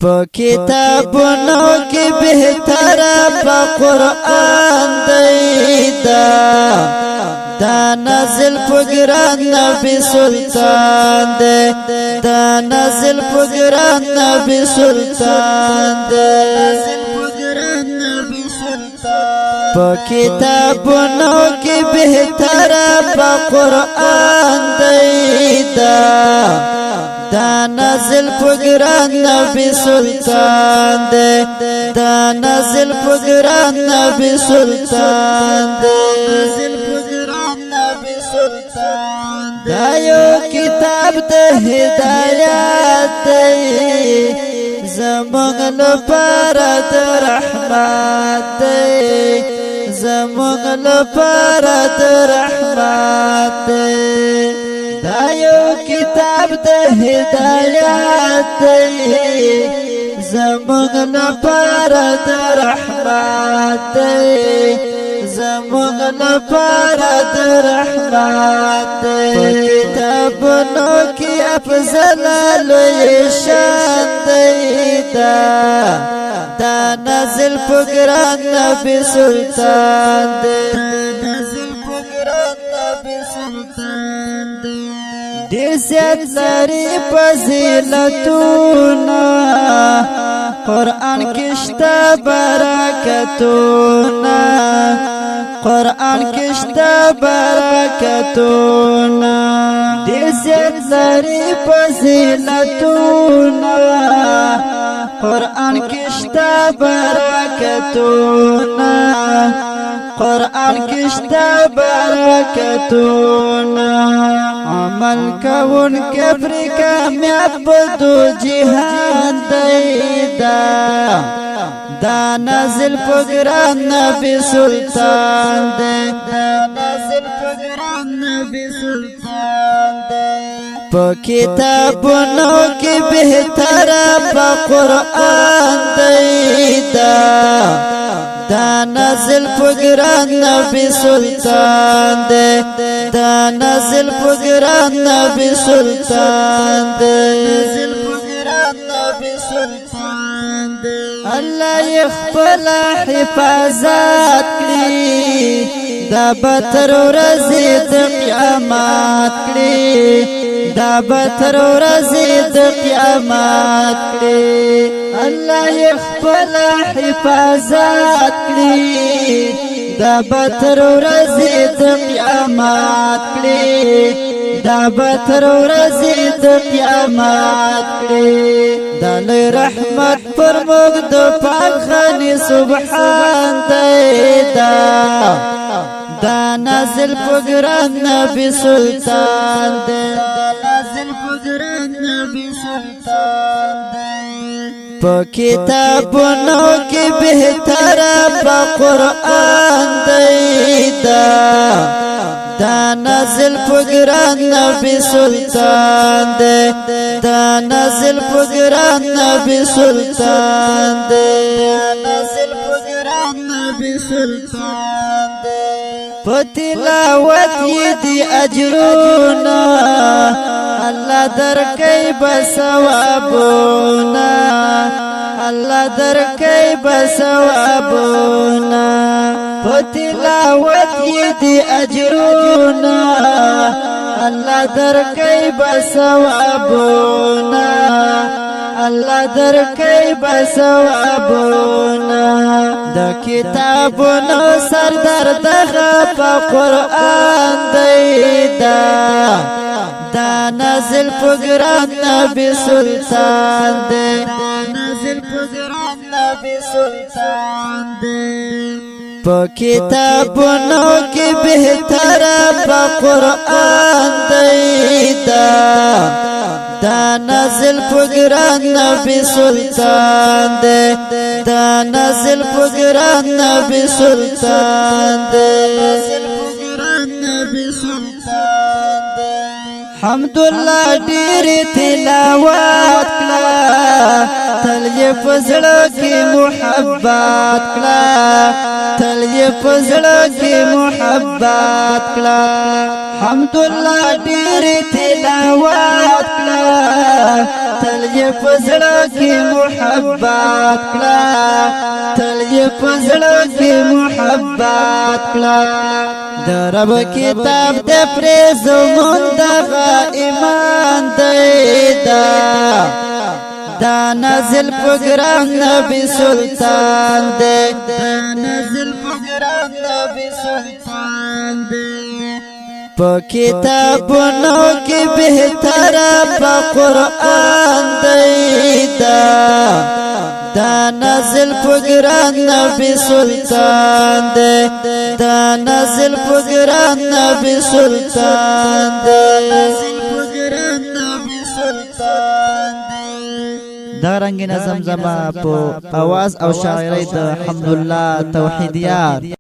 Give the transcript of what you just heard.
په کتابونو کې بهتر په قرآن دی دا نازل په ګران نبی سلطان دی دا نازل په ګران نبی سلطان دی په کتابونو کې بهتر په قرآن دی دا نازل په ګران نبی سلطان دی دا نازل په ګران نبی سلطان دی دا یو کتاب د هدایت دی زموږ لپاره د رحمت دی زموږ لپاره د رحمت دی دا یو کتاب د هدایت دی زموږ لپاره د رحمت دی زموږ لپاره د رحمت دی کتابونو کې افضل لوی شان دی دا نازل په ګران نبی سلطان دی نازل په ګران نبی سلطان دی ډېر زیات لري فضیلتونه قرآن کې شته برکتونه قرآن کې شته برکتونه ډېر زیات لري فضیلتونه قرآن کې شته برکتونه قرآن کې شته برکتونه عمل کوون کفر کامیاب بدو جهان دی دا نازل په ګران نبی سلطان دی دا نازل په ګران نبی سلطان دی په کتابونو کې بهتر په قرآن دی دا نازل په ګران نبی سلطان دی دا نازل په ګران نبی سلطان دی الله يخفل حفاظت کړي دا بتر ورځې د قیامت کړي دا بتر ورځې د قیامت کړي الله يخفل حفاظت کړي دا بتر ورځې د قیامت کړي دا بتر ورځې د قیامت کړي دا لوی رحمت پر موږ د پاک خالق سبحان دی دا نازل په ګران نبی سلطان دی نازل په ګران نبی سلطان دی په کتابونو کې بهتر په قرآن دی دا نازل په ګران نبی سلطان دی دا نازل په ګران نبی سلطان دی نازل په ګران نبی سلطان دی په تلاوت یې دی اجرونه الله درکې بثوابونه الله درکې بثوابونه په تلاوت یې دی اجرونه الله درکې بثوابونه الله درکې بثوابونه د کتابونو سردار دغه په قرآن دی دا نازل په ګران نبی سلطان دی نازل په ګران نبی سلطان دی په کتابونو کې بهتر په قرآن دی دا نازل په ګران نبی سلطان دی دا نازل په ګران نبی سلطان دی نازل په ګران نبی سلطان دی حمدالله ډېر تلاوت کړه تل یې په زړه کې محبت کړه تل یې په زړه کې محبت کړه حمدالله ډېر تلاوت کړه تل یې پزړه کې محبت کړه تل یې پزړه کې محبت کړه د رب کتاب دې پرې زمون دغه ایمان دی دا نازل پګران نبی سلطان دے دا نازل پګران نبی سلطان دے پا کتابونو کی بہتر پا قرآن دے دا نازل پګران نبی سلطان دے دا نازل پګران نبی سلطان دے دا رنگ نظم زما په आवाज او شاعری د حمدالله توحیدیات